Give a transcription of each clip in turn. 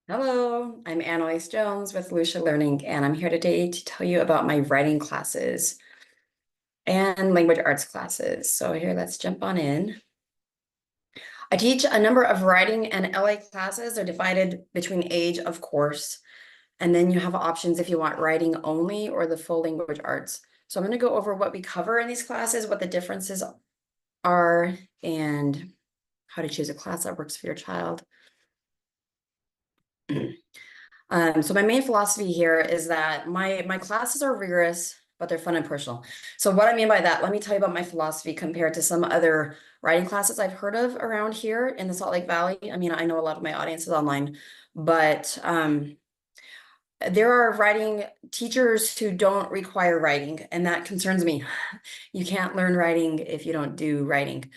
Hello, I'm Annalise Jones with Lucia Learning, and I'm here today to tell you about my writing classes and language arts classes. So here, let's jump on in. I teach a number of writing and LA classes. They're divided between age, of course, and then you have options if you want writing only or the full language arts. So I'm going to go over what we cover in these classes, what the differences are, and how to choose a class that works for your child. So my main philosophy here is that my classes are rigorous, but they're fun and personal. So what I mean by that, let me tell you about my philosophy compared to some other writing classes I've heard of around here in the Salt Lake Valley. I mean, I know a lot of my audience is online, but there are writing teachers who don't require writing, and that concerns me. You can't learn writing if you don't do writing.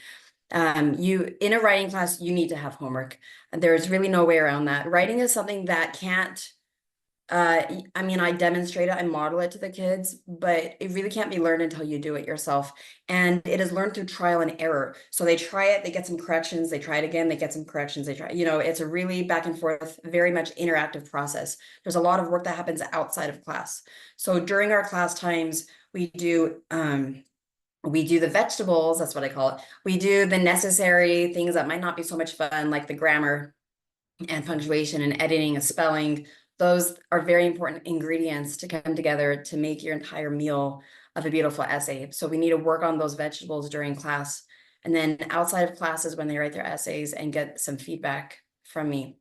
You in a writing class, you need to have homework. There's really no way around that. Writing is something that can't I mean, I demonstrate it, I model it to the kids, but it really can't be learned until you do it yourself. And it is learned through trial and error. So they try it, they get some corrections, they try it again, they get some corrections, they try, it's a really back and forth, very much interactive process. There's a lot of work that happens outside of class. So during our class times, we do the vegetables, that's what I call it. We do the necessary things that might not be so much fun, like the grammar and punctuation and editing and spelling. Those are very important ingredients to come together to make your entire meal of a beautiful essay. So we need to work on those vegetables during class. And then outside of classes, when they write their essays and get some feedback from me.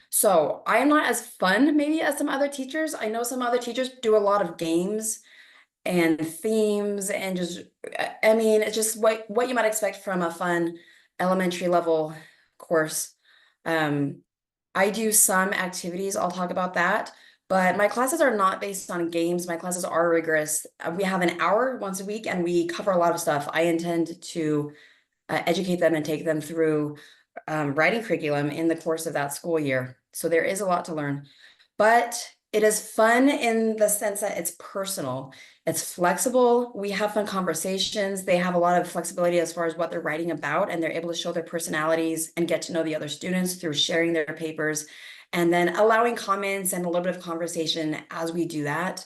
So I am not as fun maybe as some other teachers. I know some other teachers do a lot of games and themes and just, I mean, it's just what you might expect from a fun elementary level course. Um, I do some activities, I'll talk about that, but my classes are not based on games. My classes are rigorous. We have an hour once a week and we cover a lot of stuff. I intend to educate them and take them through writing curriculum in the course of that school year. So there is a lot to learn, but it is fun in the sense that it's personal. It's flexible. We have fun conversations. They have a lot of flexibility as far as what they're writing about, and they're able to show their personalities and get to know the other students through sharing their papers and then allowing comments and a little bit of conversation as we do that,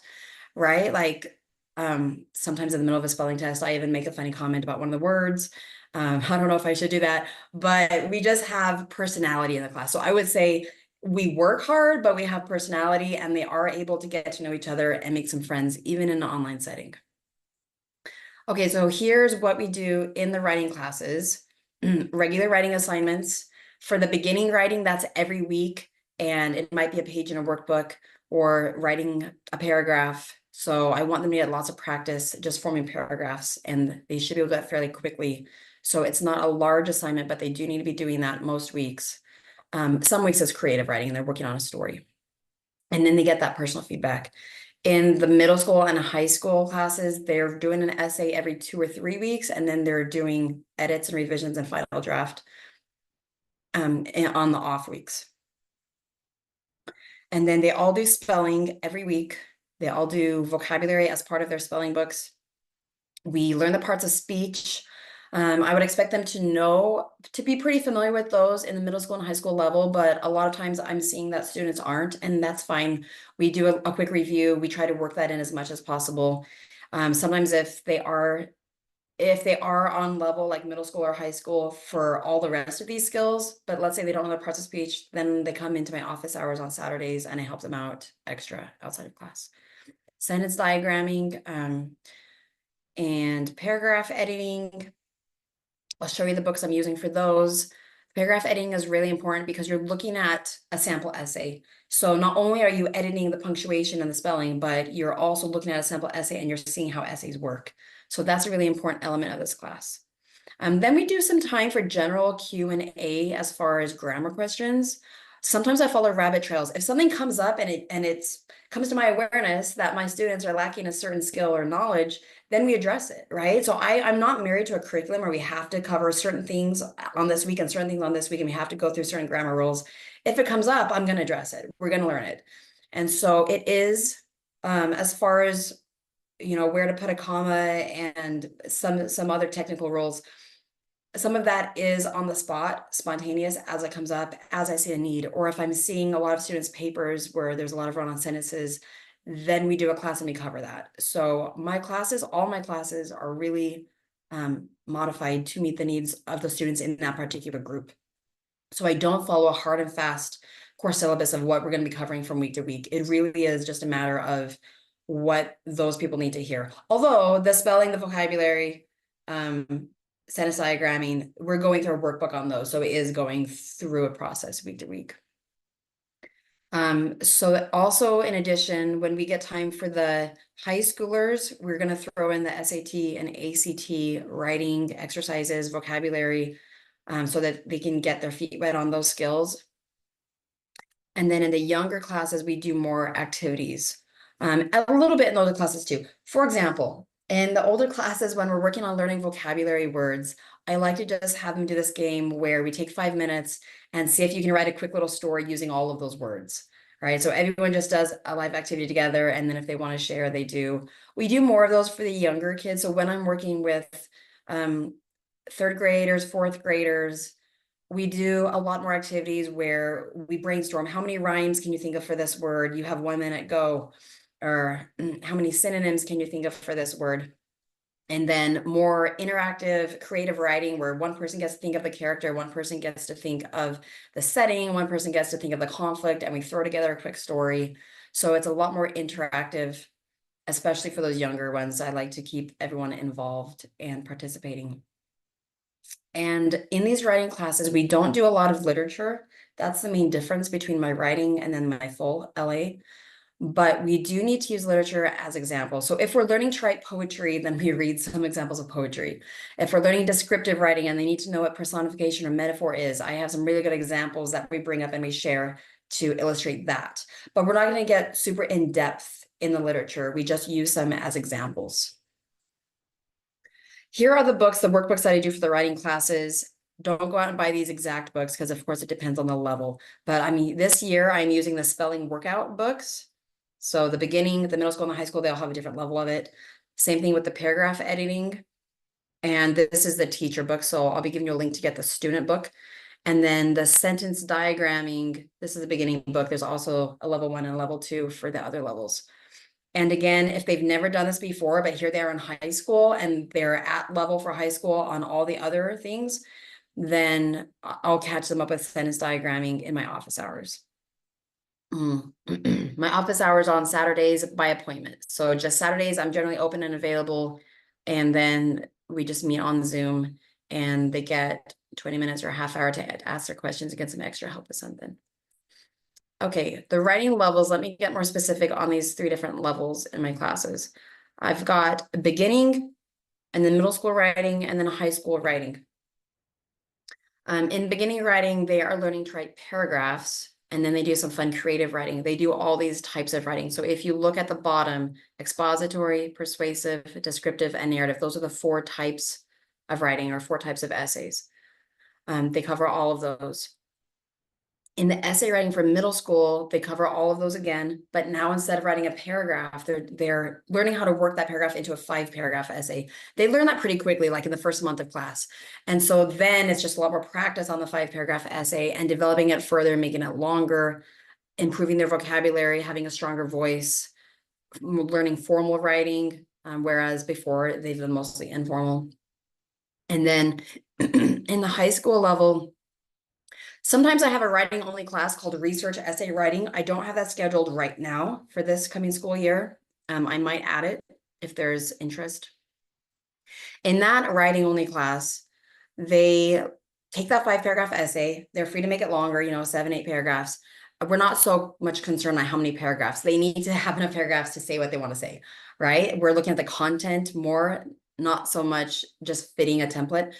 right? Like sometimes in the middle of a spelling test, I even make a funny comment about one of the words. I don't know if I should do that, but we just have personality in the class. So I would say we work hard, but we have personality and they are able to get to know each other and make some friends, even in an online setting. Okay, so here's what we do in the writing classes. Regular writing assignments. For the beginning writing, that's every week, and it might be a page in a workbook or writing a paragraph. So I want them to get lots of practice just forming paragraphs, and they should be able to do that fairly quickly. So it's not a large assignment, but they do need to be doing that most weeks. Some weeks is creative writing, and they're working on a story. And then they get that personal feedback. In the middle school and high school classes, they're doing an essay every 2 or 3 weeks, and then they're doing edits and revisions and final draft on the off weeks. And then they all do spelling every week. They all do vocabulary as part of their spelling books. We learn the parts of speech. I would expect them to be pretty familiar with those in the middle school and high school level, but a lot of times I'm seeing that students aren't, and that's fine. We do a quick review. We try to work that in as much as possible. Sometimes if they are on level like middle school or high school for all the rest of these skills, but let's say they don't know the parts of speech, then they come into my office hours on Saturdays and I help them out extra outside of class. Sentence diagramming, and paragraph editing. I'll show you the books I'm using for those. Paragraph editing is really important because you're looking at a sample essay. So not only are you editing the punctuation and the spelling, but you're also looking at a sample essay and you're seeing how essays work. So that's a really important element of this class. Then we do some time for general Q&A as far as grammar questions. Sometimes I follow rabbit trails. If something comes up and it comes to my awareness that my students are lacking a certain skill or knowledge, then we address it, right? So I'm not married to a curriculum where we have to cover certain things on this week and certain things on this week, and we have to go through certain grammar rules. If it comes up, I'm going to address it. We're going to learn it. And so it is, as far as, where to put a comma and some other technical rules, some of that is on the spot, spontaneous as it comes up, as I see a need, or if I'm seeing a lot of students' papers where there's a lot of run-on sentences, then we do a class and we cover that. So my classes, all my classes are really modified to meet the needs of the students in that particular group. So I don't follow a hard and fast course syllabus of what we're going to be covering from week to week. It really is just a matter of what those people need to hear. Although the spelling, the vocabulary, sentence diagramming, we're going through a workbook on those. So it is going through a process week to week. So also in addition, when we get time for the high schoolers, we're going to throw in the SAT and ACT writing exercises, vocabulary, so that they can get their feet wet on those skills. And then in the younger classes, we do more activities, a little bit in older classes too. For example, in the older classes, when we're working on learning vocabulary words, I like to just have them do this game where we take 5 minutes and see if you can write a quick little story using all of those words, right? So everyone just does a live activity together, and then if they want to share, they do. We do more of those for the younger kids. So when I'm working with third graders, fourth graders, we do a lot more activities where we brainstorm. How many rhymes can you think of for this word? You have 1 minute, go. Or how many synonyms can you think of for this word? And then more interactive, creative writing where one person gets to think of the character, one person gets to think of the setting, one person gets to think of the conflict, and we throw together a quick story. So it's a lot more interactive, especially for those younger ones. I like to keep everyone involved and participating. And in these writing classes, we don't do a lot of literature. That's the main difference between my writing and then my full LA. But we do need to use literature as examples. So if we're learning to write poetry, then we read some examples of poetry. If we're learning descriptive writing and they need to know what personification or metaphor is, I have some really good examples that we bring up and we share to illustrate that. But we're not going to get super in depth in the literature. We just use them as examples. Here are the books, the workbooks that I do for the writing classes. Don't go out and buy these exact books because of course it depends on the level. But I mean, this year I'm using the spelling workout books. So the beginning, the middle school and the high school, they all have a different level of it. Same thing with the paragraph editing. And this is the teacher book. So I'll be giving you a link to get the student book. And then the sentence diagramming, this is the beginning book. There's also a level 1 and level 2 for the other levels. And again, if they've never done this before, but here they are in high school and they're at level for high school on all the other things, then I'll catch them up with sentence diagramming in my office hours. My office hours on Saturdays by appointment. So just Saturdays, I'm generally open and available. And then we just meet on Zoom and they get 20 minutes or a half hour to ask their questions and get some extra help with something. Okay, the writing levels, let me get more specific on these 3 different levels in my classes. I've got beginning and then middle school writing and then high school writing. In beginning writing, they are learning to write paragraphs and then they do some fun creative writing. They do all these types of writing. So if you look at the bottom, expository, persuasive, descriptive, and narrative, those are the 4 types of writing or 4 types of essays. They cover all of those. In the essay writing for middle school, they cover all of those again, but now instead of writing a paragraph, they're learning how to work that paragraph into a 5-paragraph essay. They learn that pretty quickly, like in the first month of class. And so then it's just a lot more practice on the 5-paragraph essay and developing it further, making it longer, improving their vocabulary, having a stronger voice, learning formal writing, whereas before they've been mostly informal. And then in the high school level, sometimes I have a writing only class called research essay writing. I don't have that scheduled right now for this coming school year. I might add it if there's interest. In that writing only class, they take that 5-paragraph essay. They're free to make it longer, 7, 8 paragraphs. We're not so much concerned on how many paragraphs. They need to have enough paragraphs to say what they want to say, right? We're looking at the content more, not so much just fitting a template.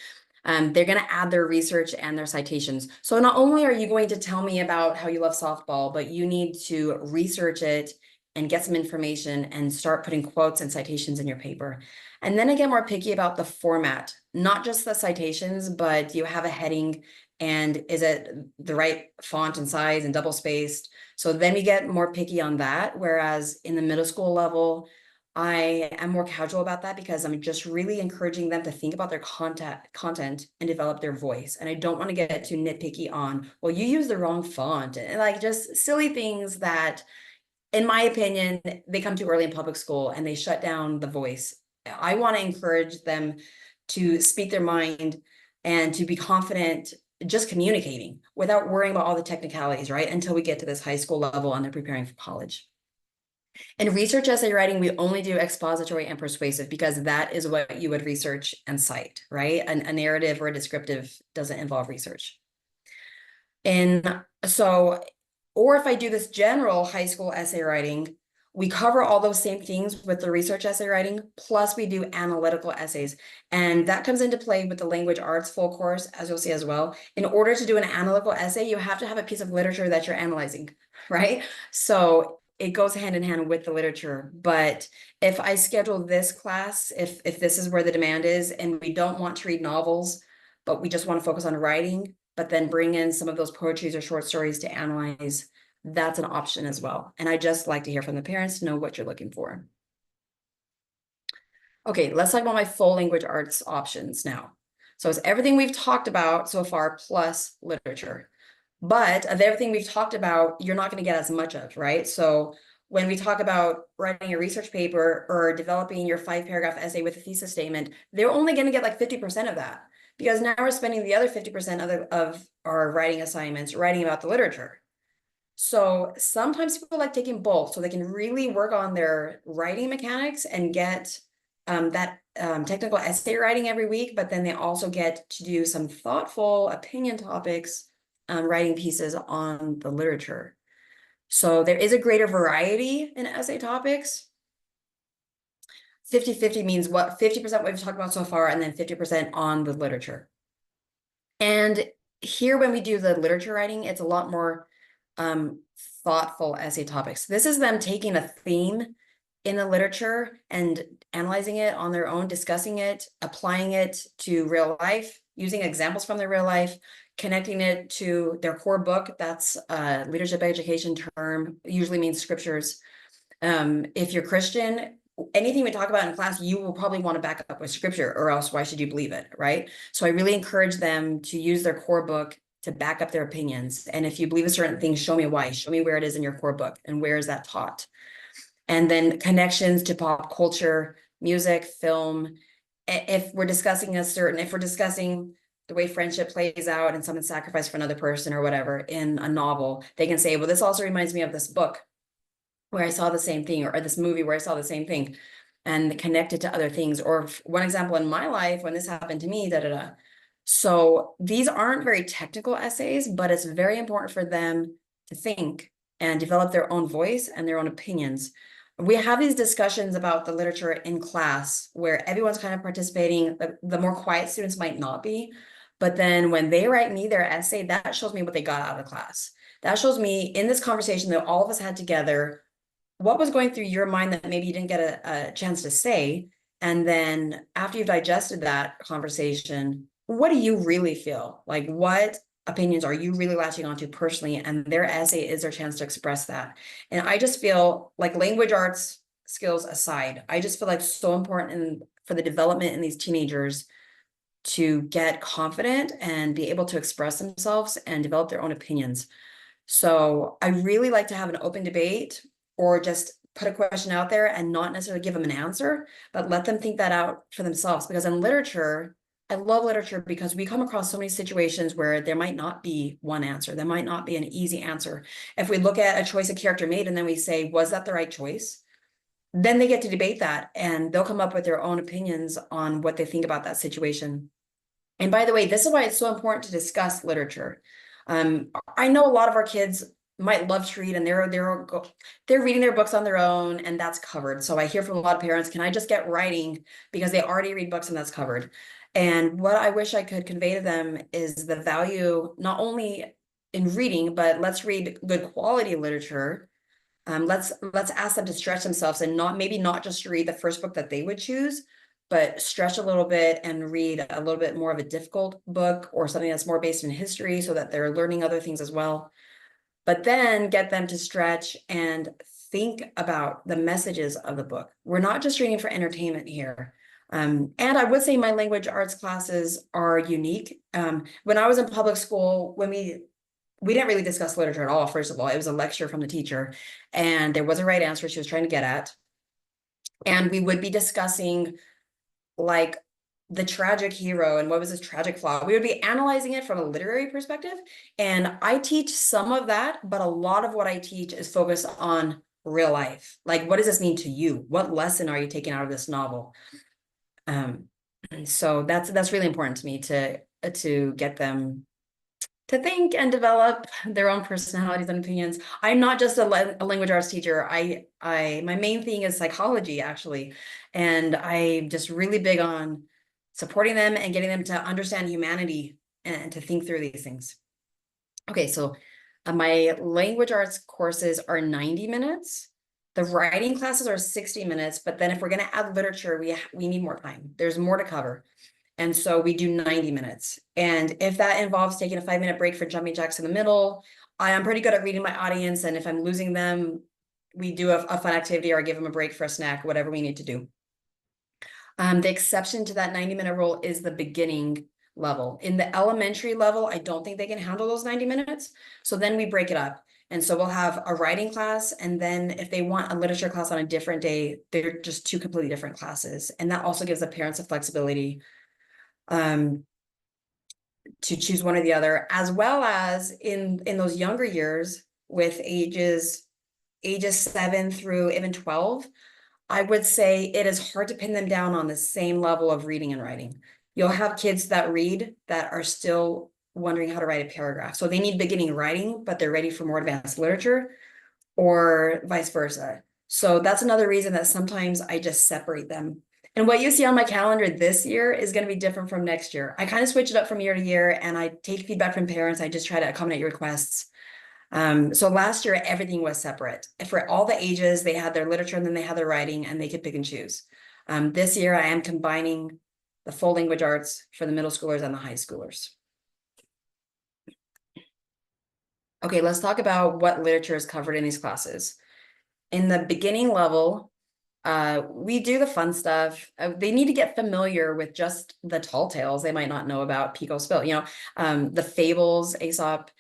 They're going to add their research and their citations. So not only are you going to tell me about how you love softball, but you need to research it and get some information and start putting quotes and citations in your paper. And then I get more picky about the format, not just the citations, but do you have a heading and is it the right font and size and double spaced? So then we get more picky on that. Whereas in the middle school level, I am more casual about that because I'm just really encouraging them to think about their content and develop their voice. And I don't want to get too nitpicky on, well, you use the wrong font and like just silly things that, in my opinion, they come too early in public school and they shut down the voice. I want to encourage them to speak their mind and to be confident just communicating without worrying about all the technicalities, right? Until we get to this high school level and they're preparing for college. In research essay writing, we only do expository and persuasive because that is what you would research and cite, right? A narrative or a descriptive doesn't involve research. And so, or if I do this general high school essay writing, we cover all those same things with the research essay writing, plus we do analytical essays. And that comes into play with the language arts full course, as you'll see as well. In order to do an analytical essay, you have to have a piece of literature that you're analyzing, right? So it goes hand in hand with the literature. But if I schedule this class, if this is where the demand is, and we don't want to read novels, but we just want to focus on writing, but then bring in some of those poetries or short stories to analyze, that's an option as well. And I just like to hear from the parents to know what you're looking for. Okay, let's talk about my full language arts options now. So it's everything we've talked about so far plus literature. But of everything we've talked about, you're not going to get as much of, right? So when we talk about writing a research paper or developing your 5-paragraph essay with a thesis statement, they're only going to get like 50% of that because now we're spending the other 50% of our writing assignments writing about the literature. So sometimes people like taking both so they can really work on their writing mechanics and get that technical essay writing every week, but then they also get to do some thoughtful opinion topics, writing pieces on the literature. So there is a greater variety in essay topics. 50-50 means what 50% what we've talked about so far, and then 50% on the literature. And here, when we do the literature writing, it's a lot more thoughtful essay topics. This is them taking a theme in the literature and analyzing it on their own, discussing it, applying it to real life, using examples from their real life, connecting it to their core book. That's a leadership education term, usually means scriptures. If you're Christian, anything we talk about in class, you will probably want to back up with scripture, or else why should you believe it, right? So I really encourage them to use their core book to back up their opinions. And if you believe a certain thing, show me why. Show me where it is in your core book and where is that taught. And then connections to pop culture, music, film. If we're discussing the way friendship plays out and someone sacrificed for another person or whatever in a novel, they can say, well, this also reminds me of this book where I saw the same thing, or this movie where I saw the same thing, and connect it to other things. Or one example in my life, when this happened to me, So these aren't very technical essays, but it's very important for them to think and develop their own voice and their own opinions. We have these discussions about the literature in class where everyone's kind of participating. The more quiet students might not be, but then when they write me their essay, that shows me what they got out of the class. That shows me in this conversation that all of us had together, what was going through your mind that maybe you didn't get a chance to say. And then after you've digested that conversation, what do you really feel? Like, what opinions are you really latching onto personally? And their essay is their chance to express that. And I just feel like, language arts skills aside, I just feel like so important for the development in these teenagers to get confident and be able to express themselves and develop their own opinions. So I really like to have an open debate, or just put a question out there and not necessarily give them an answer, but let them think that out for themselves. Because in literature, I love literature because we come across so many situations where there might not be one answer. There might not be an easy answer. If we look at a choice a character made and then we say, was that the right choice? Then they get to debate that and they'll come up with their own opinions on what they think about that situation. And by the way, this is why it's so important to discuss literature. I know a lot of our kids might love to read and they're reading their books on their own, and that's covered. So I hear from a lot of parents, can I just get writing because they already read books and that's covered? And what I wish I could convey to them is the value not only in reading, but let's read good quality literature. Let's ask them to stretch themselves and maybe not just read the first book that they would choose, but stretch a little bit and read a little bit more of a difficult book or something that's more based in history so that they're learning other things as well. But then get them to stretch and think about the messages of the book. We're not just reading for entertainment here. And I would say my language arts classes are unique. When I was in public school, when we didn't really discuss literature at all, first of all. It was a lecture from the teacher, and there was a right answer she was trying to get at. And we would be discussing like the tragic hero and what was his tragic flaw. We would be analyzing it from a literary perspective. And I teach some of that, but a lot of what I teach is focused on real life. Like, what does this mean to you? What lesson are you taking out of this novel? So that's really important to me to get them to think and develop their own personalities and opinions. I'm not just a language arts teacher. My main thing is psychology, actually. And I'm just really big on supporting them and getting them to understand humanity and to think through these things. Okay, so my language arts courses are 90 minutes. The writing classes are 60 minutes, but then if we're going to add literature, we need more time. There's more to cover. And so we do 90 minutes. And if that involves taking a 5-minute break for jumping jacks in the middle, I am pretty good at reading my audience. And if I'm losing them, we do a fun activity or I give them a break for a snack, whatever we need to do. The exception to that 90-minute rule is the beginning level. In the elementary level, I don't think they can handle those 90 minutes. So then we break it up. And so we'll have a writing class. And then if they want a literature class on a different day, they're just two completely different classes. And that also gives the parents a flexibility to choose one or the other, as well as in those younger years with ages 7 through even 12, I would say it is hard to pin them down on the same level of reading and writing. You'll have kids that read that are still wondering how to write a paragraph. So they need beginning writing, but they're ready for more advanced literature, or vice versa. So that's another reason that sometimes I just separate them. And what you see on my calendar this year is going to be different from next year. I kind of switch it up from year to year, and I take feedback from parents. I just try to accommodate your requests. So last year, everything was separate. For all the ages, they had their literature and then they had their writing, and they could pick and choose. This year, I am combining the full language arts for the middle schoolers and the high schoolers. Okay, let's talk about what literature is covered in these classes. In the beginning level, we do the fun stuff. They need to get familiar with just the tall tales. They might not know about Pico Spill, the fables, Aesop,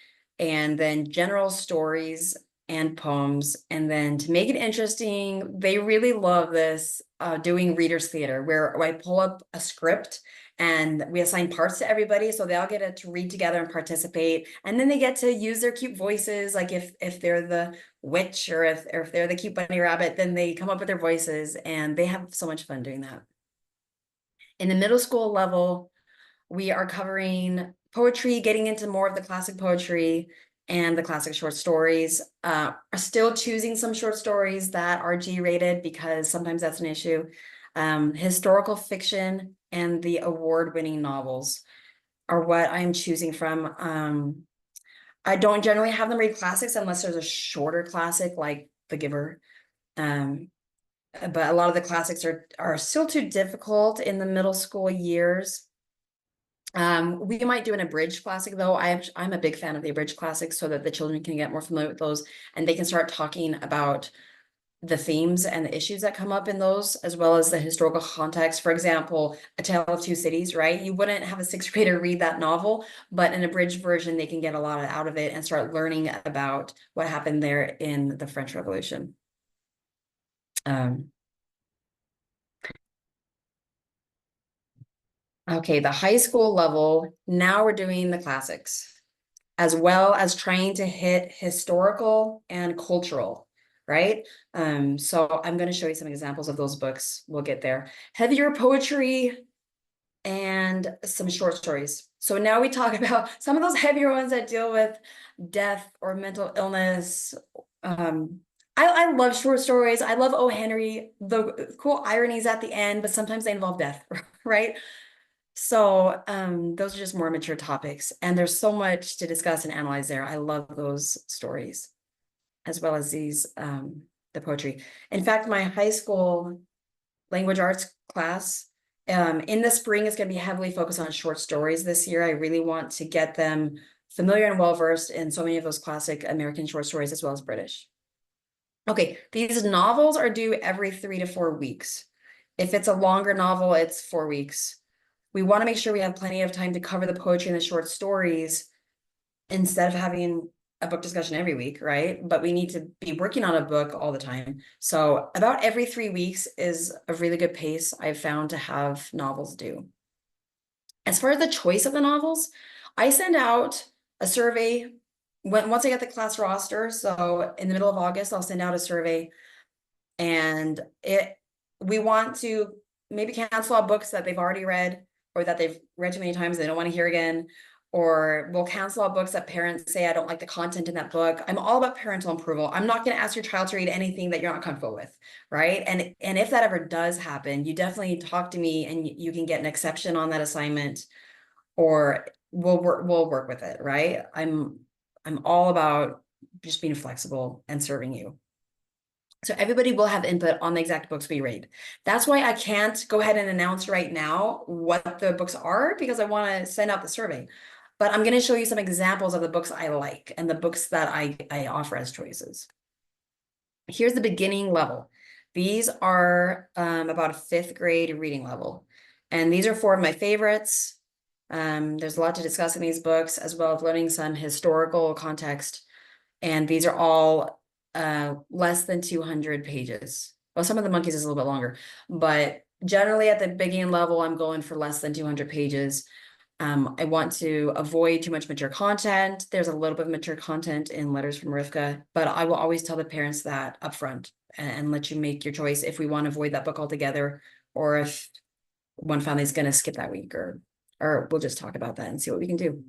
and then general stories and poems. And then to make it interesting, they really love this doing readers theater, where I pull up a script and we assign parts to everybody, so they all get to read together and participate. And then they get to use their cute voices, like if they're the witch or if they're the cute bunny rabbit, then they come up with their voices, and they have so much fun doing that. In the middle school level, we are covering poetry, getting into more of the classic poetry and the classic short stories. Are still choosing some short stories that are G-rated because sometimes that's an issue. Historical fiction and the award-winning novels are what I'm choosing from. I don't generally have them read classics unless there's a shorter classic like The Giver. But a lot of the classics are still too difficult in the middle school years. We might do an abridged classic though. I'm a big fan of the abridged classics so that the children can get more familiar with those and they can start talking about the themes and the issues that come up in those, as well as the historical context. For example, A Tale of Two Cities, right? You wouldn't have a sixth grader read that novel, but in a abridged version, they can get a lot out of it and start learning about what happened there in the French Revolution. Okay, the high school level, now we're doing the classics, as well as trying to hit historical and cultural, right? So I'm going to show you some examples of those books. We'll get there. Heavier poetry and some short stories. So now we talk about some of those heavier ones that deal with death or mental illness. I love short stories. I love O. Henry, the cool ironies at the end, but sometimes they involve death, right? So those are just more mature topics, and there's so much to discuss and analyze there. I love those stories, as well as these, the poetry. In fact, my high school language arts class in the spring is going to be heavily focused on short stories this year. I really want to get them familiar and well-versed in so many of those classic American short stories, as well as British. Okay, these novels are due every 3 to 4 weeks. If it's a longer novel, it's 4 weeks. We want to make sure we have plenty of time to cover the poetry and the short stories instead of having a book discussion every week, right? But we need to be working on a book all the time. So about every 3 weeks is a really good pace I've found to have novels due. As far as the choice of the novels, I send out a survey once I get the class roster. So in the middle of August, I'll send out a survey, and we want to maybe cancel out books that they've already read or that they've read too many times they don't want to hear again, or we'll cancel out books that parents say I don't like the content in that book. I'm all about parental approval. I'm not going to ask your child to read anything that you're not comfortable with, right? And if that ever does happen, you definitely talk to me and you can get an exception on that assignment, or we'll work with it, right? I'm all about just being flexible and serving you. So everybody will have input on the exact books we read. That's why I can't go ahead and announce right now what the books are, because I want to send out the survey. But I'm going to show you some examples of the books I like and the books that I offer as choices. Here's the beginning level. These are about a 5th grade reading level. And these are 4 of my favorites. There's a lot to discuss in these books, as well as learning some historical context. And these are all less than 200 pages. Well, some of the monkeys is a little bit longer, but generally at the beginning level, I'm going for less than 200 pages. I want to avoid too much mature content. There's a little bit of mature content in Letters from Rivka, but I will always tell the parents that upfront and let you make your choice if we want to avoid that book altogether, or if one family is going to skip that week, or we'll just talk about that and see what we can do.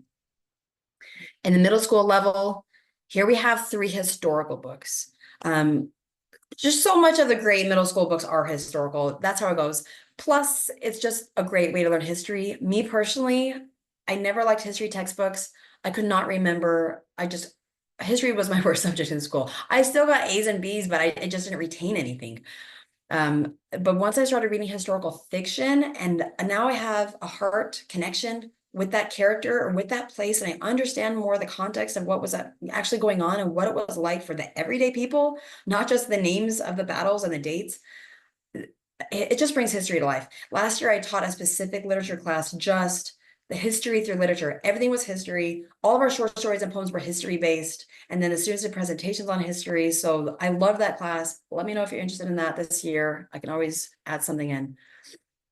In the middle school level, here we have 3 historical books. Just so much of the great middle school books are historical. That's how it goes. Plus, it's just a great way to learn history. Me personally, I never liked history textbooks. I could not remember. History was my worst subject in school. I still got A's and B's, but I just didn't retain anything. But once I started reading historical fiction, and now I have a heart connection with that character or with that place, and I understand more the context of what was actually going on and what it was like for the everyday people, not just the names of the battles and the dates. It just brings history to life. Last year, I taught a specific literature class, just the history through literature. Everything was history. All of our short stories and poems were history based. And then the students did presentations on history. So I love that class. Let me know if you're interested in that this year. I can always add something in.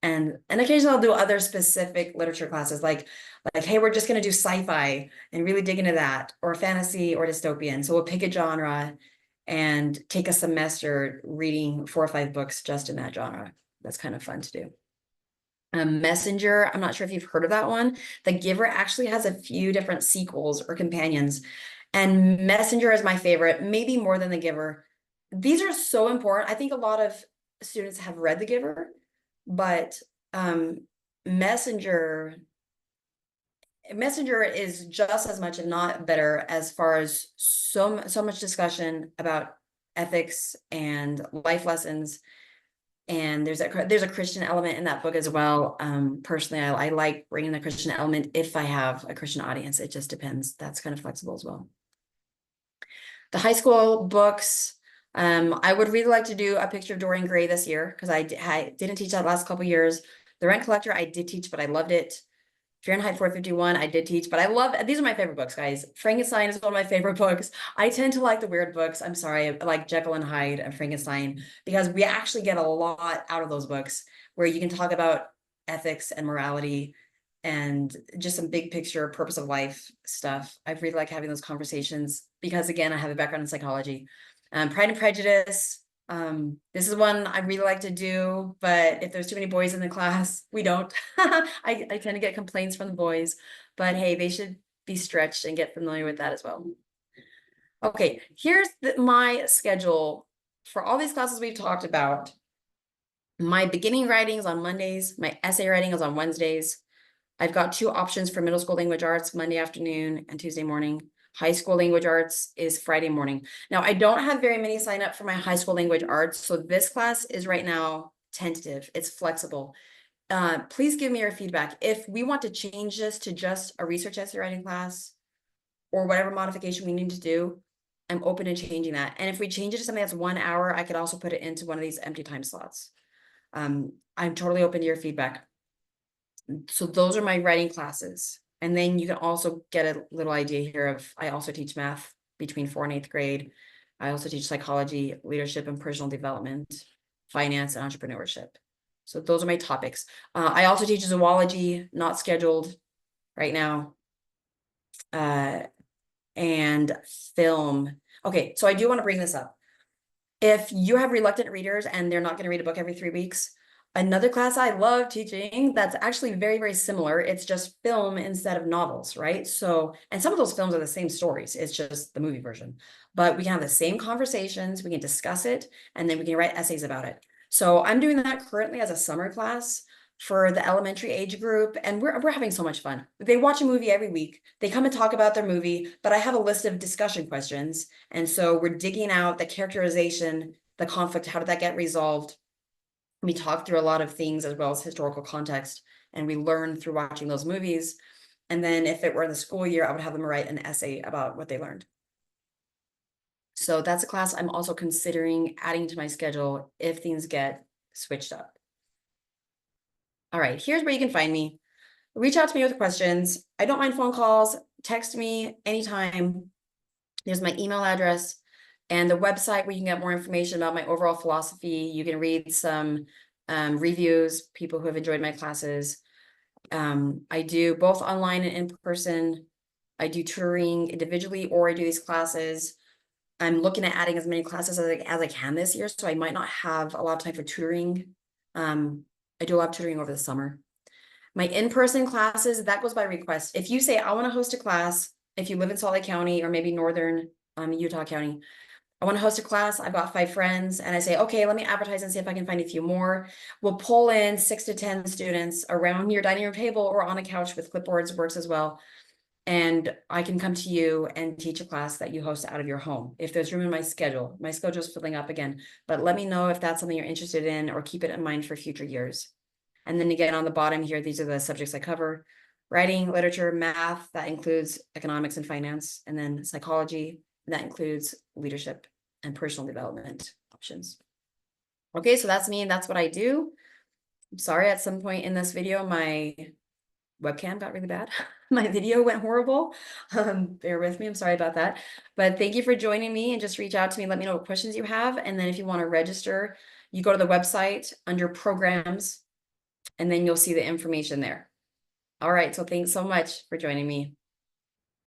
And occasionally I'll do other specific literature classes, like, hey, we're just going to do sci-fi and really dig into that, or fantasy or dystopian. So we'll pick a genre and take a semester reading 4 or 5 books just in that genre. That's kind of fun to do. Messenger, I'm not sure if you've heard of that one. The Giver actually has a few different sequels or companions, and Messenger is my favorite, maybe more than The Giver. These are so important. I think a lot of students have read The Giver, but Messenger is just as much, if not better, as far as so much discussion about ethics and life lessons. And there's a Christian element in that book as well. Personally, I like bringing the Christian element if I have a Christian audience. It just depends. That's kind of flexible as well. The high school books, I would really like to do A Picture of Dorian Gray this year, because I didn't teach that last couple years. The Rent Collector, I did teach, but I loved it. Fahrenheit 451, I did teach, but I love, these are my favorite books, guys. Frankenstein is one of my favorite books. I tend to like the weird books. I'm sorry, I like Jekyll and Hyde and Frankenstein, because we actually get a lot out of those books, where you can talk about ethics and morality and just some big picture purpose of life stuff. I really like having those conversations, because again, I have a background in psychology. Pride and Prejudice, this is one I really like to do, but if there's too many boys in the class, we don't. I tend to get complaints from the boys, but hey, they should be stretched and get familiar with that as well. Okay, here's my schedule for all these classes we've talked about. My beginning writing is on Mondays. My essay writing is on Wednesdays. I've got 2 options for middle school language arts, Monday afternoon and Tuesday morning. High school language arts is Friday morning. Now, I don't have very many sign up for my high school language arts, so this class is right now tentative. It's flexible. Please give me your feedback. If we want to change this to just a research essay writing class, or whatever modification we need to do, I'm open to changing that. And if we change it to something that's 1 hour, I could also put it into one of these empty time slots. I'm totally open to your feedback. So those are my writing classes. And then you can also get a little idea here of, I also teach math between 4th and 8th grade. I also teach psychology, leadership and personal development, finance and entrepreneurship. So those are my topics. I also teach zoology, not scheduled right now. And film. Okay, so I do want to bring this up. If you have reluctant readers and they're not going to read a book every 3 weeks, another class I love teaching that's actually very, very similar. It's just film instead of novels, right? So, and some of those films are the same stories. It's just the movie version, but we can have the same conversations. We can discuss it, and then we can write essays about it. So I'm doing that currently as a summer class for the elementary age group, and we're having so much fun. They watch a movie every week. They come and talk about their movie, but I have a list of discussion questions. And so we're digging out the characterization, the conflict, how did that get resolved? We talk through a lot of things as well as historical context, and we learn through watching those movies. And then if it were in the school year, I would have them write an essay about what they learned. So that's a class I'm also considering adding to my schedule if things get switched up. All right, here's where you can find me. Reach out to me with questions. I don't mind phone calls. Text me anytime. There's my email address and the website where you can get more information about my overall philosophy. You can read some reviews, people who have enjoyed my classes. I do both online and in person. I do tutoring individually, or I do these classes. I'm looking at adding as many classes as I can this year, so I might not have a lot of time for tutoring. I do a lot of tutoring over the summer. My in-person classes, that goes by request. If you say, I want to host a class, if you live in Salt Lake County or maybe northern Utah County, I want to host a class, I've got 5 friends, and I say, okay, let me advertise and see if I can find a few more. We'll pull in 6 to 10 students around your dining room table or on a couch with clipboards, works as well. And I can come to you and teach a class that you host out of your home. If there's room in my schedule is filling up again, but let me know if that's something you're interested in, or keep it in mind for future years. And then again, on the bottom here, these are the subjects I cover: writing, literature, math, that includes economics and finance, and then psychology, that includes leadership and personal development options. Okay, so that's me and that's what I do. I'm sorry, at some point in this video, my webcam got really bad. My video went horrible. Bear with me, I'm sorry about that. But thank you for joining me, and just reach out to me, let me know what questions you have. And then if you want to register, you go to the website under programs, and then you'll see the information there. All right, so thanks so much for joining me.